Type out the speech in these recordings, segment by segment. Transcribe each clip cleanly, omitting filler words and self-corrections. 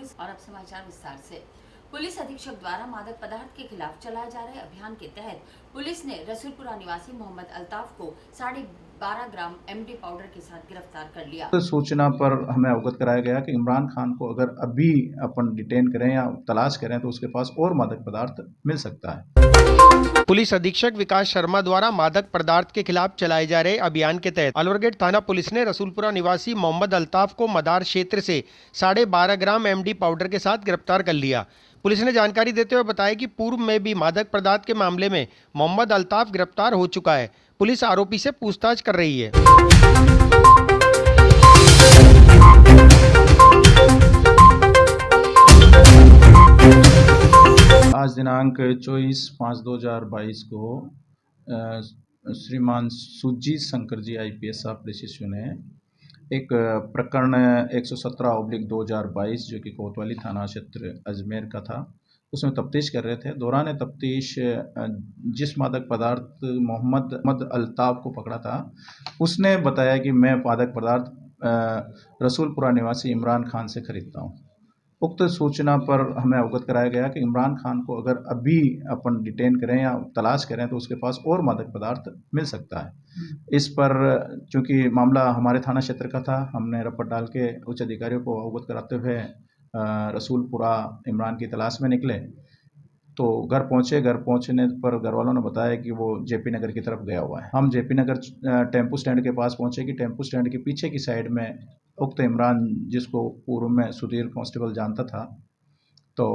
Police. और अब समाचार विस्तार से। पुलिस अधीक्षक द्वारा मादक पदार्थ के खिलाफ चलाए जा रहे अभियान के तहत पुलिस ने रसूलपुरा निवासी मोहम्मद अल्ताफ को 12.5 ग्राम एमडी पाउडर के साथ गिरफ्तार कर लिया। तो सूचना पर हमें अवगत कराया गया कि इमरान खान को अगर अभी अपन डिटेन करें या तलाश करें तो उसके पास और मादक पदार्थ मिल सकता है। पुलिस अधीक्षक विकास शर्मा द्वारा मादक पदार्थ के खिलाफ चलाए जा रहे अभियान के तहत अलवरगेट थाना पुलिस ने रसूलपुरा निवासी मोहम्मद अल्ताफ को मदार क्षेत्र से 12.5 ग्राम एमडी पाउडर के साथ गिरफ्तार कर लिया। पुलिस ने जानकारी देते हुए बताया कि पूर्व में भी मादक पदार्थ के मामले में मोहम्मद अल्ताफ गिरफ्तार हो चुका है। पुलिस आरोपी से पूछताछ कर रही है। आज दिनांक 24/5/2022 को श्रीमान सुजीत शंकर जी IPS साहब पुलिस शिशु ने एक प्रकरण 117/2022 जो कि कोतवाली थाना क्षेत्र अजमेर का था, उसमें तफ्तीश कर रहे थे। दौरान तफ्तीश जिस मादक पदार्थ मोहम्मद अल्ताफ को पकड़ा था, उसने बताया कि मैं मादक पदार्थ रसूलपुरा निवासी इमरान खान से खरीदता हूँ। उक्त सूचना पर हमें अवगत कराया गया कि इमरान खान को अगर अभी अपन डिटेन करें या तलाश करें तो उसके पास और मादक पदार्थ मिल सकता है। इस पर चूंकि मामला हमारे थाना क्षेत्र का था, हमने रपट डाल के उच्च अधिकारियों को अवगत कराते हुए रसूलपुरा इमरान की तलाश में निकले तो घर पहुंचे। घर पहुंचने पर घर वालों ने बताया कि वो JP नगर की तरफ गया हुआ है। हम JP नगर टेम्पू स्टैंड के पास पहुंचे कि टेम्पू स्टैंड के पीछे की साइड में उक्त इमरान, जिसको पूर्व में सुधीर कांस्टेबल जानता था, तो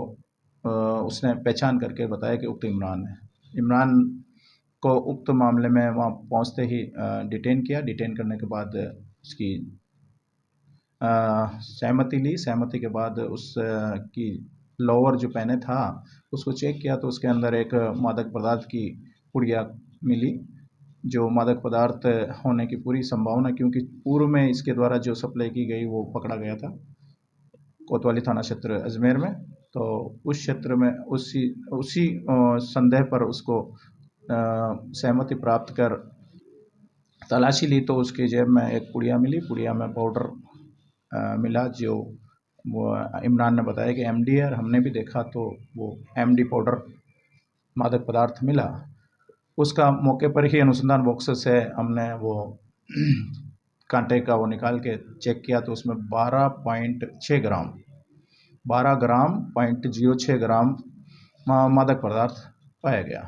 उसने पहचान करके बताया कि उक्त इमरान है। इमरान को उक्त मामले में वहाँ पहुँचते ही डिटेन किया। डिटेन करने के बाद उसकी सहमति ली। सहमति के बाद उसकी लोअर जो पहने था उसको चेक किया तो उसके अंदर एक मादक पदार्थ की पुड़िया मिली, जो मादक पदार्थ होने की पूरी संभावना, क्योंकि पूर्व में इसके द्वारा जो सप्लाई की गई वो पकड़ा गया था कोतवाली थाना क्षेत्र अजमेर में। तो उस क्षेत्र में उसी संदेह पर उसको सहमति प्राप्त कर तलाशी ली तो उसकी जेब में एक पुड़िया मिली। पुड़िया में पाउडर मिला, जो वो इमरान ने बताया कि MD है। हमने भी देखा तो वो MD पाउडर मादक पदार्थ मिला। उसका मौके पर ही अनुसंधान बॉक्स से हमने वो कांटे का वो निकाल के चेक किया तो उसमें 12.6 ग्राम 12.06 ग्राम मादक पदार्थ पाया गया।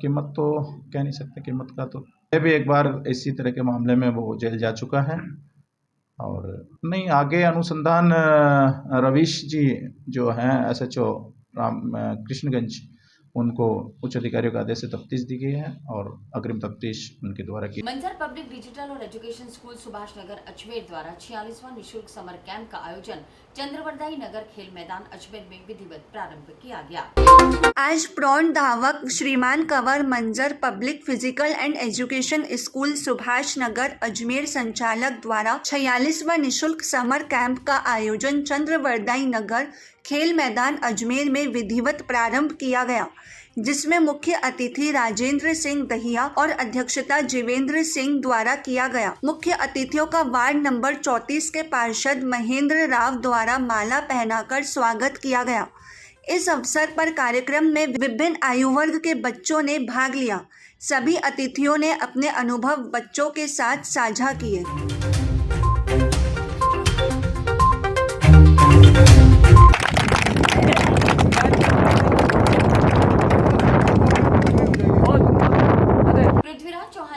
कीमत तो कह नहीं सकते, कीमत का तो ये भी एक बार इसी तरह के मामले में वो जेल जा चुका है। और नहीं, आगे अनुसंधान रवीश जी जो हैं SHO कृष्णगंज, उनको उच्च अधिकारियों का आदेश से तफ्तीश दी गई है और अग्रिम तफ्तीश उनके द्वारा की। मंजर पब्लिक डिजिटल और एजुकेशन स्कूल सुभाष नगर अजमेर द्वारा 46वां निःशुल्क समर कैंप का आयोजन चंद्रवरदाई नगर खेल मैदान अजमेर में विधिवत प्रारंभ किया गया। आज प्रौढ़ धावक श्रीमान Kanwar Manjar public physical and education school Subhash Nagar Ajmer संचालक द्वारा 46वां निःशुल्क समर कैंप का आयोजन चंद्रवरदाई नगर खेल मैदान अजमेर में विधिवत प्रारंभ किया गया, जिसमें मुख्य अतिथि राजेंद्र सिंह दहिया और अध्यक्षता जीवेंद्र सिंह द्वारा किया गया। मुख्य अतिथियों का वार्ड नंबर 34 के पार्षद महेंद्र राव द्वारा माला पहनाकर स्वागत किया गया। इस अवसर पर कार्यक्रम में विभिन्न आयु वर्ग के बच्चों ने भाग लिया। सभी अतिथियों ने अपने अनुभव बच्चों के साथ साझा किए।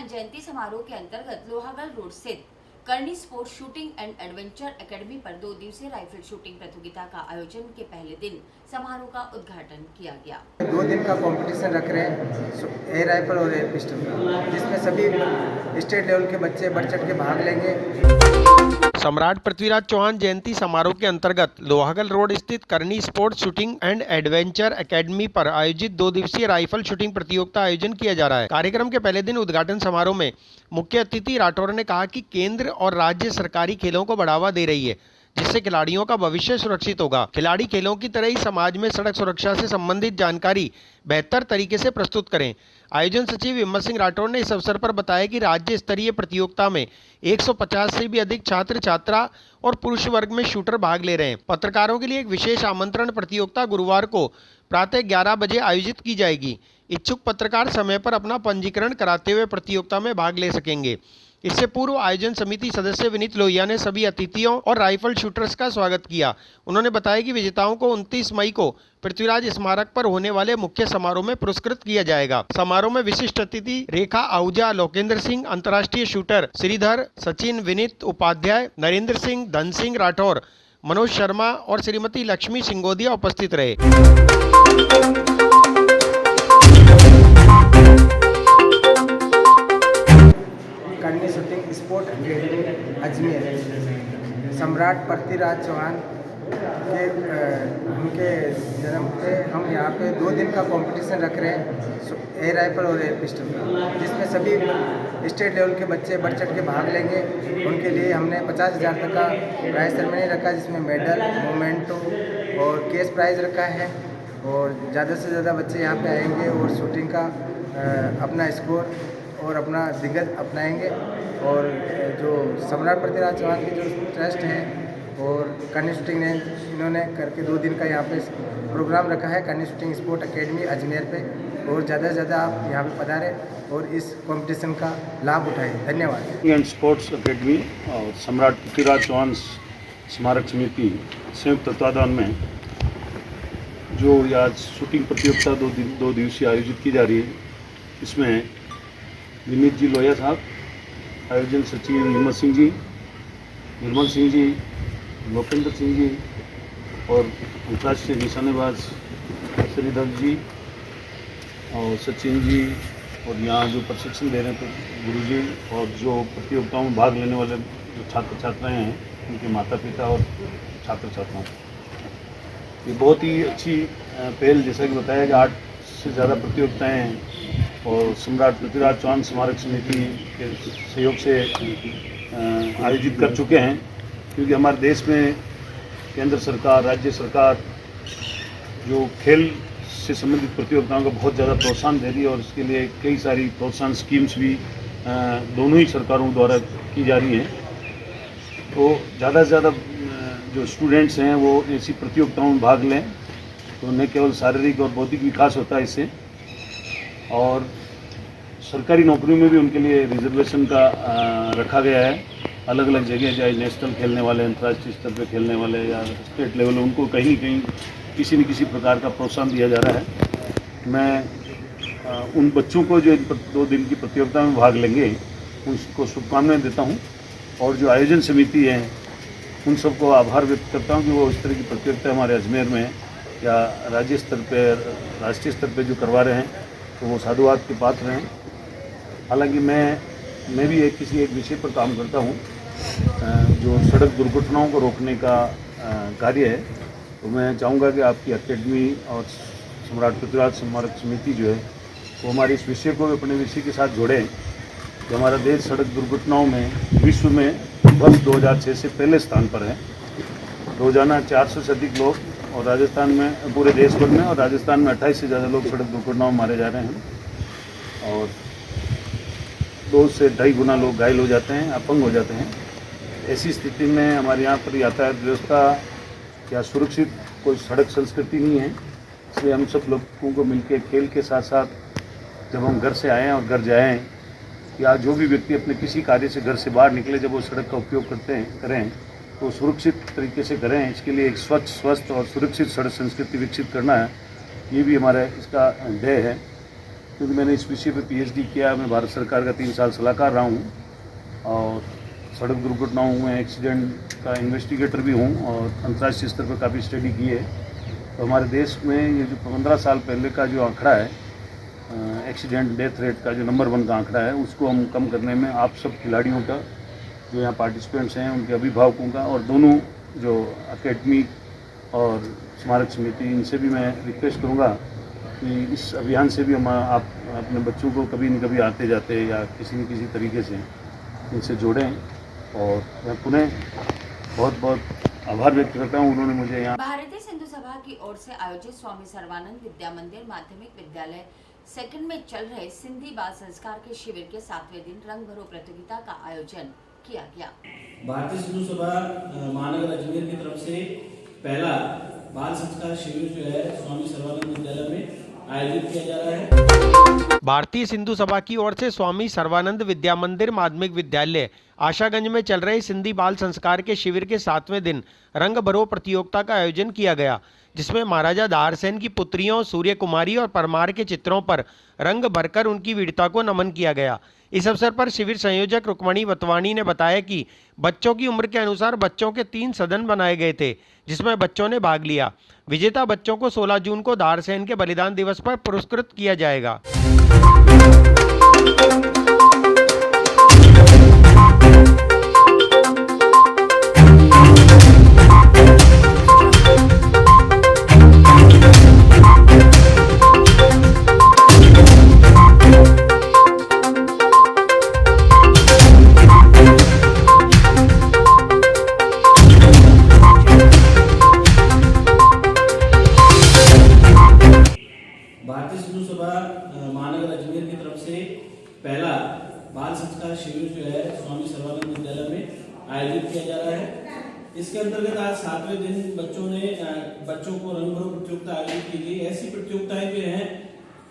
जयंती समारोह के अंतर्गत लोहागढ़ रोड स्थित करनी sports shooting and adventure academy पर 2 दिवसीय राइफल शूटिंग प्रतियोगिता का आयोजन के पहले दिन समारोह का उद्घाटन किया गया। 2 दिन का कंपटीशन रख रहे हैं, एयर राइफल और एयर पिस्टल, जिसमें सभी स्टेट लेवल के बच्चे बढ़ चढ़ के भाग लेंगे। सम्राट पृथ्वीराज चौहान जयंती समारोह के अंतर्गत लोहागढ़ रोड स्थित करनी sports shooting and adventure academy पर आयोजित 2 दिवसीय राइफल शूटिंग प्रतियोगिता आयोजन किया जा रहा है। कार्यक्रम के पहले दिन उद्घाटन समारोह में मुख्य अतिथि राठौर ने कहा कि केंद्र और राज्य सरकारी खेलों को बढ़ावा दे रही है, जिससे खिलाड़ियों का भविष्य सुरक्षित होगा। खिलाड़ी खेलों की तरह ही समाज में सड़क सुरक्षा से संबंधित जानकारी बेहतर तरीके से प्रस्तुत करें। आयोजन सचिव हिम्मत सिंह राठौड़ ने इस अवसर पर बताया कि राज्य स्तरीय प्रतियोगिता में 150 से भी अधिक छात्र छात्रा और पुरुष वर्ग में शूटर भाग ले रहे हैं। पत्रकारों के लिए एक विशेष आमंत्रण प्रतियोगिता गुरुवार को प्रातः 11 बजे आयोजित की जाएगी। इच्छुक पत्रकार समय पर अपना पंजीकरण कराते हुए प्रतियोगिता में भाग ले सकेंगे। इससे पूर्व आयोजन समिति सदस्य विनीत लोहिया ने सभी अतिथियों और राइफल शूटर्स का स्वागत किया। उन्होंने बताया कि विजेताओं को 29 मई को पृथ्वीराज स्मारक पर होने वाले मुख्य समारोह में पुरस्कृत किया जाएगा। समारोह में विशिष्ट अतिथि रेखा आहूजा, लोकेंद्र सिंह, अंतर्राष्ट्रीय शूटर श्रीधर, सचिन, विनीत उपाध्याय, नरेंद्र सिंह, धन सिंह राठौर, मनोज शर्मा और श्रीमती लक्ष्मी सिंगोदिया उपस्थित रहे। करनी शूटिंग स्पोर्ट अकेडमी अजमेर सम्राट पृथ्वीराज चौहान के उनके जन्म पे हम यहाँ पे 2 दिन का कंपटीशन रख रहे हैं एयर राइफल और एयर पिस्टल, जिसमें सभी स्टेट लेवल के बच्चे बढ़ चढ़ के भाग लेंगे। उनके लिए हमने 50,000 तक का प्राइज सेरेमनी रखा, जिसमें मेडल, मोमेंटो और कैश प्राइज रखा है। और ज़्यादा से ज़्यादा बच्चे यहाँ पे आएंगे और शूटिंग का अपना स्कोर और अपना दिग्गज अपनाएंगे। और जो सम्राट पृथ्वीराज चौहान की जो ट्रस्ट है और करनी शूटिंग ने इन्होंने करके 2 दिन का यहाँ पे प्रोग्राम रखा है करनी शूटिंग स्पोर्ट अकेडमी अजमेर पे। और ज़्यादा से ज़्यादा आप यहाँ पे पधारें और इस कंपटीशन का लाभ उठाएं। धन्यवाद। एंड स्पोर्ट्स अकेडमी और सम्राट पृथ्वीराज चौहान स्मारक समिति संयुक्त तत्वाधान में जो आज शूटिंग प्रतियोगिता 2 दिवसीय आयोजित की जा रही है, इसमें विनीत जी लोहिया साहब, आयोजन सचिव हिम्मत सिंह जी, निर्मल सिंह जी, लोकेंद्र सिंह जी और अंतर्राष्ट्रीय निशानेबाज श्रीधर जी और सचिन जी, और यहाँ जो प्रशिक्षण दे रहे हैं तो गुरु जी, और जो प्रतियोगिताओं में भाग लेने वाले जो छात्र छात्राएँ हैं उनके माता पिता और छात्र छात्राओं, ये बहुत ही अच्छी पहल, जैसा कि बताया कि 8 से ज़्यादा प्रतियोगिताएँ हैं और सम्राट पृथ्वीराज चौहान स्मारक समिति के सहयोग से आयोजित कर चुके हैं। क्योंकि हमारे देश में केंद्र सरकार, राज्य सरकार जो खेल से संबंधित प्रतियोगिताओं को बहुत ज़्यादा प्रोत्साहन दे रही है और इसके लिए कई सारी प्रोत्साहन स्कीम्स भी दोनों ही सरकारों द्वारा की जा रही हैं। तो ज़्यादा से ज़्यादा जो स्टूडेंट्स हैं वो ऐसी प्रतियोगिताओं में भाग लें तो न केवल शारीरिक और बौद्धिक विकास होता है इससे, और सरकारी नौकरियों में भी उनके लिए रिजर्वेशन का रखा गया है। अलग अलग जगह, चाहे नेशनल खेलने वाले, अंतर्राष्ट्रीय स्तर पर खेलने वाले या स्टेट लेवल, उनको कहीं न कहीं किसी न किसी प्रकार का प्रोत्साहन दिया जा रहा है। मैं उन बच्चों को जो 2 दिन की प्रतियोगिता में भाग लेंगे उनको शुभकामनाएं देता हूं, और जो आयोजन समिति है उन सबको आभार व्यक्त करता हूं कि वो इस तरह की प्रतियोगिता हमारे अजमेर में या राज्य स्तर पर, राष्ट्रीय स्तर पर जो करवा रहे हैं तो वो साधुवाद के पात्र हैं। हालांकि मैं भी किसी एक विषय पर काम करता हूं जो सड़क दुर्घटनाओं को रोकने का कार्य है, तो मैं चाहूँगा कि आपकी अकेडमी और सम्राट पृथ्वीराज स्मारक समिति जो है वो हमारे इस विषय को अपने विषय के साथ जोड़ें कि हमारा देश सड़क दुर्घटनाओं में विश्व में वर्ष 2006 से पहले स्थान पर है। रोजाना 400 से अधिक लोग, और राजस्थान में, पूरे देश भर में और राजस्थान में 28 से ज़्यादा लोग सड़क दुर्घटनाओं में मारे जा रहे हैं, और 2 से 2.5 गुना लोग घायल हो जाते हैं, अपंग हो जाते हैं। ऐसी स्थिति में हमारे यहाँ पर यातायात व्यवस्था या सुरक्षित कोई सड़क संस्कृति नहीं है। इसलिए हम सब लोगों को मिलकर खेल के साथ साथ जब हम घर से आएँ और घर जाएँ, या जो भी व्यक्ति अपने किसी कार्य से घर से बाहर निकले, जब वो सड़क का उपयोग करें तो सुरक्षित तरीके से करें। इसके लिए एक स्वच्छ, स्वस्थ और सुरक्षित सड़क संस्कृति विकसित करना है, ये भी हमारा इसका ध्येय है। क्योंकि मैंने इस विषय पर PhD किया, मैं भारत सरकार का 3 साल सलाहकार रहा हूँ और सड़क दुर्घटनाओं में एक्सीडेंट का इन्वेस्टिगेटर भी हूँ, और अंतर्राष्ट्रीय स्तर पर काफ़ी स्टडी की है। तो हमारे देश में ये जो 15 साल पहले का जो आंकड़ा है, एक्सीडेंट डेथ रेट का जो नंबर 1 का आंकड़ा है, उसको हम कम करने में आप सब खिलाड़ियों का, जो यहाँ पार्टिसिपेंट्स हैं, उनके अभिभावकों का, और दोनों जो अकेडमी और स्मारक समिति, इनसे भी मैं रिक्वेस्ट करूँगा कि इस अभियान से भी हम आप अपने बच्चों को कभी न कभी आते जाते या किसी न तरीके से इनसे जोड़ें। और मैं पुनः बहुत बहुत आभार व्यक्त करता हूँ। उन्होंने मुझे यहाँ भारतीय सिंधु सभा की ओर से आयोजित स्वामी सर्वानंद विद्या मंदिर माध्यमिक विद्यालय सेकंड में चल रहे सिंधी बाल संस्कार के शिविर के 7वें दिन रंग भरो प्रतियोगिता का आयोजन किया गया। भारतीय सिंधु सभा महानगर अजमेर की तरफ से पहला बाल संस्कार शिविर जो है स्वामी सर्वानंद विद्यालय में आयोजित किया जा रहा है। भारतीय सिंधु सभा की ओर से स्वामी सर्वानंद विद्या मंदिर माध्यमिक विद्यालय आशागंज में चल रहे सिंधी बाल संस्कार के शिविर के 7वें दिन रंग भरो प्रतियोगिता का आयोजन किया गया, जिसमें महाराजा दारसेन की पुत्रियों सूर्य कुमारी और परमार के चित्रों पर रंग भरकर उनकी वीरता को नमन किया गया। इस अवसर पर शिविर संयोजक रुक्मणी वतवाणी ने बताया कि बच्चों की उम्र के अनुसार बच्चों के 3 सदन बनाए गए थे, जिसमें बच्चों ने भाग लिया। विजेता बच्चों को 16 जून को दारसेन के बलिदान दिवस पर पुरस्कृत किया जाएगा। भारतीय सिंधु सभा महानगर अजमेर की तरफ से पहला बाल संस्कार शिविर जो है स्वामी सर्वानंद विद्यालय में आयोजित किया जा रहा है। इसके अंतर्गत आज 7वें दिन बच्चों को रंग भरो प्रतियोगिता आयोजित की गई। ऐसी प्रतियोगिताएं जो हैं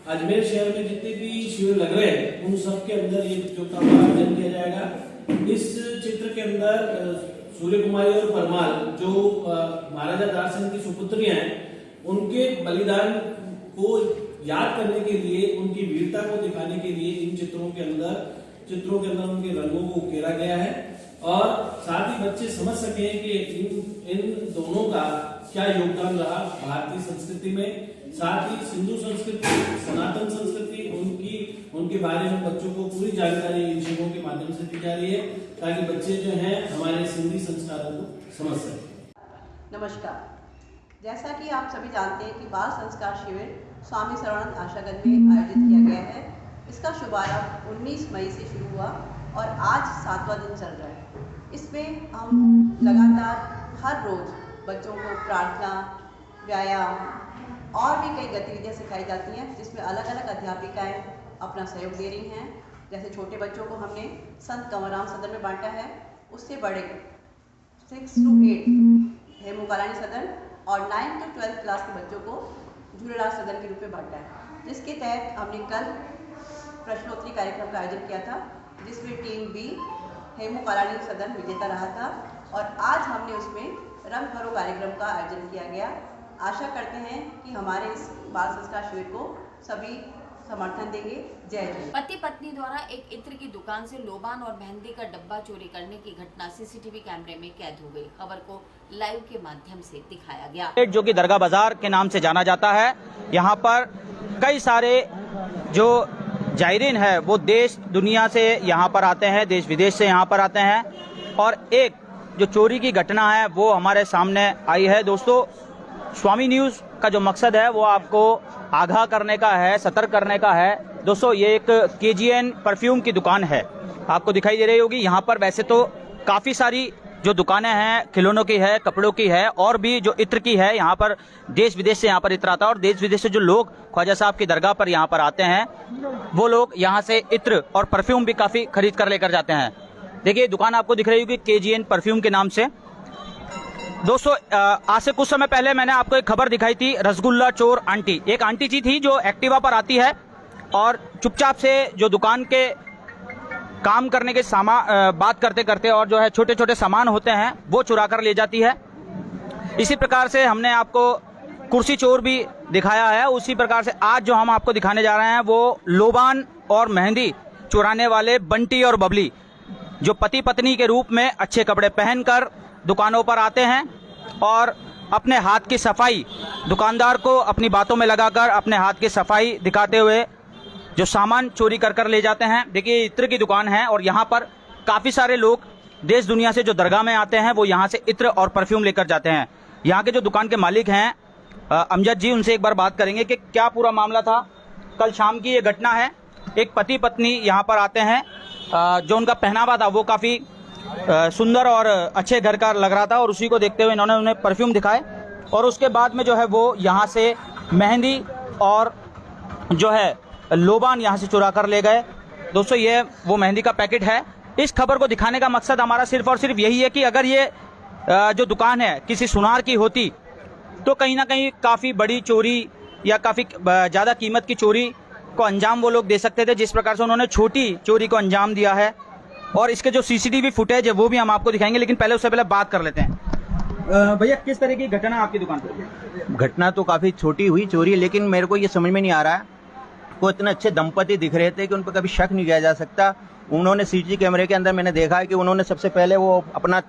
अजमेर शहर में जितने भी शिविर लग रहे हैं उन सब के अंदर ये प्रतियोगिता का आयोजन किया जाएगा। इस चित्र के अंदर सूर्य कुमारी और परमार जो महाराजा दारसेन की सुपुत्रियां हैं, उनके बलिदान को याद करने के लिए, उनकी वीरता को दिखाने के लिए इन चित्रों के अंदर उनके रंगों को उकेरा गया है और साथ ही बच्चे समझ सके कि इन दोनों का क्या योगदान रहा भारतीय संस्कृति में। साथ ही सिंधु संस्कृति, सनातन संस्कृति, उनके बारे में बच्चों को पूरी जानकारी इन शिविरों के माध्यम से दी जा रही है, ताकि बच्चे जो हैं हमारे सिंधी संस्कारों को समझ सकें। नमस्कार। जैसा कि आप सभी जानते हैं कि बाल संस्कार शिविर स्वामी सर्वानंद आशागंज में आयोजित किया गया है। इसका शुभारंभ 19 मई से शुरू हुआ और आज 7वां दिन चल रहा है। इसमें हम लगातार हर रोज बच्चों को प्रार्थना, व्यायाम और भी कई गतिविधियां सिखाई जाती हैं, जिसमें अलग अलग अध्यापिकाएं अपना सहयोग दे रही हैं। जैसे छोटे बच्चों को हमने संत कंवरराम सदन में बांटा है, उससे बड़े 6 to 8 हेमू कालानी सदन और 9 to 12 क्लास के बच्चों को झूलेलाल सदन के रूप में बांटा है, जिसके तहत हमने कल प्रश्नोत्तरी कार्यक्रम का आयोजन किया था, जिसमें टीम बी हेमू कालानी सदन विजेता रहा था और आज हमने उसमें रंग भरो कार्यक्रम का आयोजन किया गया। आशा करते हैं कि हमारे इस बाल संस्कार शिविर को सभी समर्थन देंगे। जय हिंद। पति पत्नी द्वारा एक इत्र की दुकान से लोबान और मेहंदी का डब्बा चोरी करने की घटना सीसीटीवी कैमरे में कैद हो गई। खबर को लाइव के माध्यम से दिखाया गया। जो कि दरगाह बाजार के नाम से जाना जाता है, यहाँ पर कई सारे जो जायरीन है वो देश दुनिया से यहाँ पर आते हैं, देश विदेश से यहाँ पर आते हैं और एक जो चोरी की घटना है वो हमारे सामने आई है। दोस्तों, स्वामी न्यूज़ का जो मकसद है वो आपको आगाह करने का है, सतर्क करने का है। दोस्तों, ये एक KGN परफ्यूम की दुकान है, आपको दिखाई दे रही होगी। यहाँ पर वैसे तो काफ़ी सारी जो दुकानें हैं, खिलौनों की है, कपड़ों की है और भी जो इत्र की है। यहाँ पर देश विदेश से यहाँ पर इत्र आता है और देश विदेश से जो लोग ख्वाजा साहब की दरगाह पर यहाँ पर आते हैं, वो लोग यहाँ से इत्र और परफ्यूम भी काफ़ी खरीद कर लेकर जाते हैं। देखिए, दुकान आपको दिख रही होगी KGN परफ्यूम के नाम से। दोस्तों, आज से कुछ समय पहले मैंने आपको एक खबर दिखाई थी, रसगुल्ला चोर आंटी। एक आंटी जी थी जो एक्टिवा पर आती है और चुपचाप से जो दुकान के काम करने के बात करते करते और जो है छोटे छोटे सामान होते हैं वो चुरा कर ले जाती है। इसी प्रकार से हमने आपको कुर्सी चोर भी दिखाया है। उसी प्रकार से आज जो हम आपको दिखाने जा रहे हैं वो लोबान और मेहंदी चुराने वाले बंटी और बबली, जो पति पत्नी के रूप में अच्छे कपड़े पहनकर दुकानों पर आते हैं और अपने हाथ की सफाई, दुकानदार को अपनी बातों में लगाकर अपने हाथ की सफाई दिखाते हुए जो सामान चोरी कर ले जाते हैं। देखिए, इत्र की दुकान है और यहाँ पर काफ़ी सारे लोग देश दुनिया से जो दरगाह में आते हैं वो यहाँ से इत्र और परफ्यूम लेकर जाते हैं। यहाँ के जो दुकान के मालिक हैं अमजद जी, उनसे एक बार बात करेंगे कि क्या पूरा मामला था। कल शाम की ये घटना है, एक पति पत्नी यहाँ पर आते हैं, जो उनका पहनावा था वो काफ़ी सुंदर और अच्छे घर का लग रहा था और उसी को देखते हुए इन्होंने उन्हें परफ्यूम दिखाए और उसके बाद में जो है वो यहाँ से मेहंदी और जो है लोबान यहाँ से चुरा कर ले गए। दोस्तों ये वो मेहंदी का पैकेट है। इस खबर को दिखाने का मकसद हमारा सिर्फ और सिर्फ यही है कि अगर ये जो दुकान है किसी सुनार की होती तो कहीं ना कहीं काफ़ी बड़ी चोरी या काफ़ी ज़्यादा कीमत की चोरी को अंजाम वो लोग दे सकते थे, जिस प्रकार से उन्होंने छोटी चोरी को अंजाम दिया है। और इसके जो सीसीटीवी फुटेज है वो भी हम आपको दिखाएंगे, लेकिन पहले उससे पहले बात कर लेते हैं। भैया किस तरह की घटना आपकी दुकान पर? घटना तो काफ़ी छोटी हुई चोरी, लेकिन मेरे को ये समझ में नहीं आ रहा है, को इतने अच्छे दंपति दिख रहे थे कि उन पर कभी शक नहीं किया जा सकता। उन्होंने सीसीटीवी कैमरे के अंदर मैंने देखा है कि उन्होंने सबसे पहले वो अपना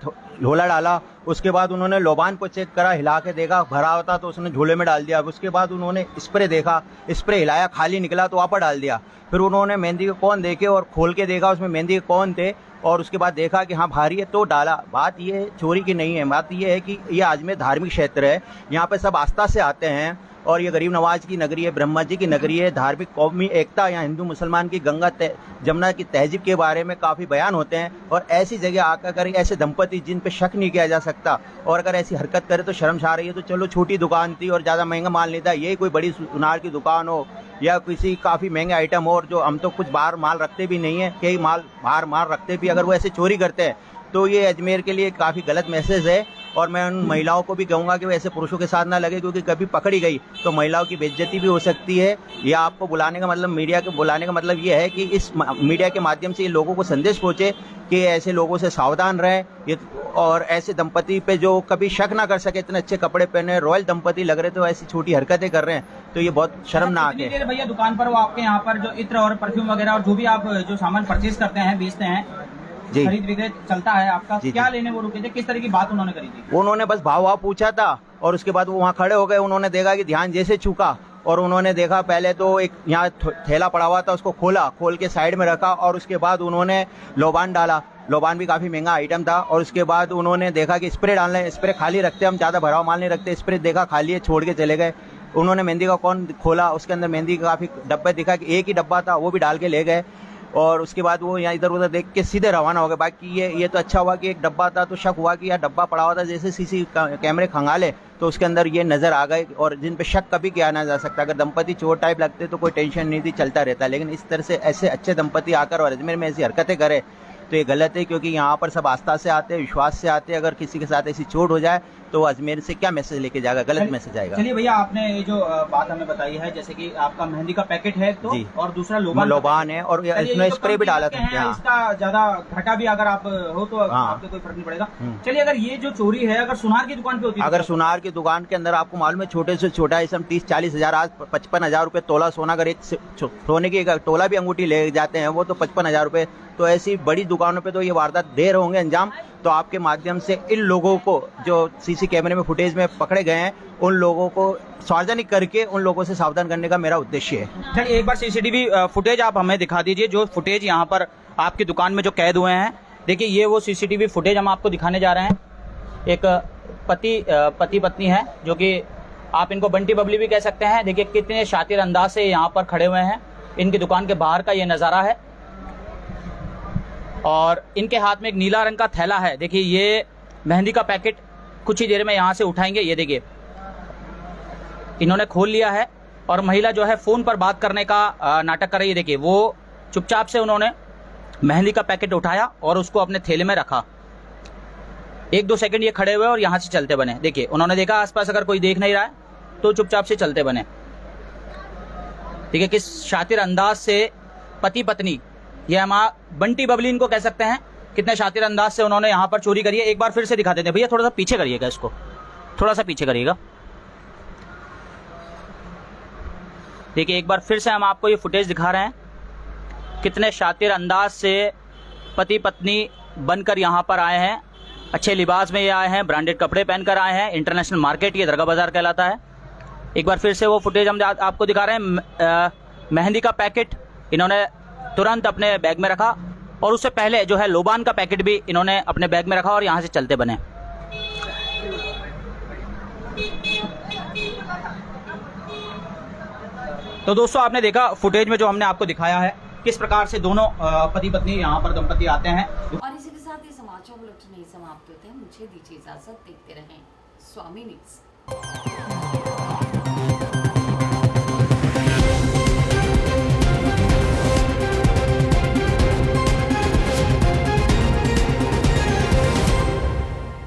झोला डाला, उसके बाद उन्होंने लोबान को चेक करा, हिला के देखा, भरा होता तो उसने झोले में डाल दिया। उसके बाद उन्होंने स्प्रे देखा, स्प्रे हिलाया, खाली निकला तो वापस डाल दिया। फिर उन्होंने मेहंदी के कौन देखे और खोल के देखा उसमें मेहंदी के कौन थे और उसके बाद देखा कि हाँ भारी है तो डाला। बात ये चोरी की नहीं है, बात ये है कि ये अजमेर धार्मिक क्षेत्र है, यहाँ पे सब आस्था से आते हैं और ये गरीब नवाज की नगरी है, ब्रह्मा जी की नगरी है। धार्मिक कौमी एकता, यहाँ हिंदू मुसलमान की गंगा जमुना की तहजीब के बारे में काफ़ी बयान होते हैं और ऐसी जगह आकर कर ऐसे दंपति जिन पे शक नहीं किया जा सकता और अगर ऐसी हरकत करे तो शर्मसार रही है। तो चलो छोटी दुकान थी और ज़्यादा महंगा माल नहीं था, यही कोई बड़ी सुनार की दुकान हो या किसी काफ़ी महंगे आइटम हो, और जो हम तो कुछ बाहर माल रखते भी नहीं है, कई माल बाहर माल रखते भी, अगर वो ऐसे चोरी करते हैं तो ये अजमेर के लिए काफ़ी गलत मैसेज है। और मैं उन महिलाओं को भी कहूँगा कि वो ऐसे पुरुषों के साथ ना लगे, क्योंकि कभी पकड़ी गई तो महिलाओं की बेइज्जती भी हो सकती है। या आपको बुलाने का मतलब, मीडिया को बुलाने का मतलब ये है कि इस मीडिया के माध्यम से ये लोगों को संदेश पहुँचे कि ऐसे लोगों से सावधान रहें और ऐसे दंपति पे जो कभी शक ना कर सके, इतने अच्छे कपड़े पहने रॉयल दंपति लग रहे, तो ऐसी छोटी हरकतें कर रहे हैं तो ये बहुत शर्मनाक है। भैया दुकान पर वो आपके यहाँ पर जो इत्र और परफ्यूम वगैरह और जो भी आप जो सामान परचेज करते हैं, बेचते हैं, जी, खरीद विक्रय चलता है आपका, जी, क्या लेने वो रुके थे, किस तरह की बात उन्होंने करी थी? उन्होंने बस भाव पूछा था और उसके बाद वो वहाँ खड़े हो गए। उन्होंने देखा कि ध्यान जैसे चूका और उन्होंने देखा पहले तो एक यहाँ थैला पड़ा हुआ था, उसको खोल के साइड में रखा और उसके बाद उन्होंने लोबान डाला। लोबान भी काफ़ी महंगा आइटम था और उसके बाद उन्होंने देखा कि स्प्रे डालना है, स्प्रे खाली रखते, हम ज़्यादा भराव माल नहीं रखते, स्प्रे देखा खाली है, छोड़ के चले गए। उन्होंने मेहंदी का कौन खोला, उसके अंदर मेहंदी का काफ़ी डब्बे दिखा कि एक ही डब्बा था, वो भी डाल के ले गए और उसके बाद वो यहाँ इधर उधर देख के सीधे रवाना हो गए। बाकी ये तो अच्छा हुआ कि एक डब्बा था तो शक हुआ कि यार डब्बा पड़ा हुआ था, जैसे सीसी कैमरे खंगाले तो उसके अंदर ये नज़र आ गए और जिन पे शक कभी किया ना जा सकता। अगर दंपति चोर टाइप लगते तो कोई टेंशन नहीं थी, चलता रहता, लेकिन इस तरह से ऐसे अच्छे दंपति आकर और अजमेर में ऐसी हरकतें करे तो ये गलत है, क्योंकि यहाँ पर सब आस्था से आते हैं, विश्वास से आते हैं। अगर किसी के साथ ऐसी चोट हो जाए तो अजमेर से क्या मैसेज लेके जाएगा, गलत मैसेज आएगा। चलिए भैया, आपने ये जो बात हमें बताई है, जैसे कि आपका मेहंदी का पैकेट है तो और दूसरा लोबान है और इसमें स्प्रे भी डाला था। इसका ज्यादा घटा भी अगर आप हो तो आपको कोई फर्क नहीं पड़ेगा। चलिए, अगर ये जो चोरी है अगर सुनार की दुकान पे होती है, अगर सुनार की दुकान के अंदर आपको मालूम है छोटे से छोटा इसम 30-40 हज़ार, आज 55,000 रुपये तोला सोना, अगर एक सोने की तोला भी अंगूठी ले जाते हैं वो तो 55,000 रुपये। तो ऐसी बड़ी दुकानों पे तो ये वारदात दे रहे होंगे अंजाम। तो आपके माध्यम से इन लोगों को जो सीसी कैमरे में फुटेज में पकड़े गए हैं, उन लोगों को सार्वजनिक करके उन लोगों से सावधान करने का मेरा उद्देश्य है। चलिए, एक बार सीसीटीवी फुटेज आप हमें दिखा दीजिए, जो फुटेज यहाँ पर आपकी दुकान में जो कैद हुए हैं। देखिए, ये वो सीसीटीवी फुटेज हम आपको दिखाने जा रहे हैं। एक पति पत्नी है, जो कि आप इनको बंटी बबली भी कह सकते हैं। देखिए कितने शातिर अंदाज से यहाँ पर खड़े हुए हैं। इनकी दुकान के बाहर का ये नज़ारा है और इनके हाथ में एक नीला रंग का थैला है। देखिए, ये मेहंदी का पैकेट कुछ ही देर में यहाँ से उठाएंगे। ये देखिए, इन्होंने खोल लिया है और महिला जो है फ़ोन पर बात करने का नाटक कर रही है। देखिए, वो चुपचाप से उन्होंने मेहंदी का पैकेट उठाया और उसको अपने थैले में रखा। 1-2 सेकंड ये खड़े हुए और यहाँ से चलते बने। देखिए, उन्होंने देखा आसपास अगर कोई देख नहीं रहा है तो चुपचाप से चलते बने। देखिए, किस शातिर अंदाज से पति पत्नी, ये हम बंटी बबली इनको कह सकते हैं, कितने शातिर अंदाज से उन्होंने यहाँ पर चोरी करी है। एक बार फिर से दिखा देते हैं भैया, थोड़ा सा पीछे करिएगा, इसको थोड़ा सा पीछे करिएगा। देखिए, एक बार फिर से हम आपको ये फुटेज दिखा रहे हैं, कितने शातिर अंदाज से पति पत्नी बनकर यहाँ पर आए हैं। अच्छे लिबास में ये आए हैं, ब्रांडेड कपड़े पहनकर आए हैं। इंटरनेशनल मार्केट ये दरगाह बाजार कहलाता है। एक बार फिर से वो फुटेज हम आपको दिखा रहे हैं। मेहंदी का पैकेट इन्होंने तुरंत अपने बैग में रखा और उससे पहले जो है लोबान का पैकेट भी इन्होंने अपने बैग में रखा और यहाँ से चलते बने। तो दोस्तों, आपने देखा फुटेज में जो हमने आपको दिखाया है, किस प्रकार से दोनों पति पत्नी यहाँ पर दंपति आते हैं। और इसी के साथ ये समाचार समाचार बुलेटिन नहीं समाप्त होते हैं। मुझे दीजिए इजाजत, देखते रहें स्वामी न्यूज़।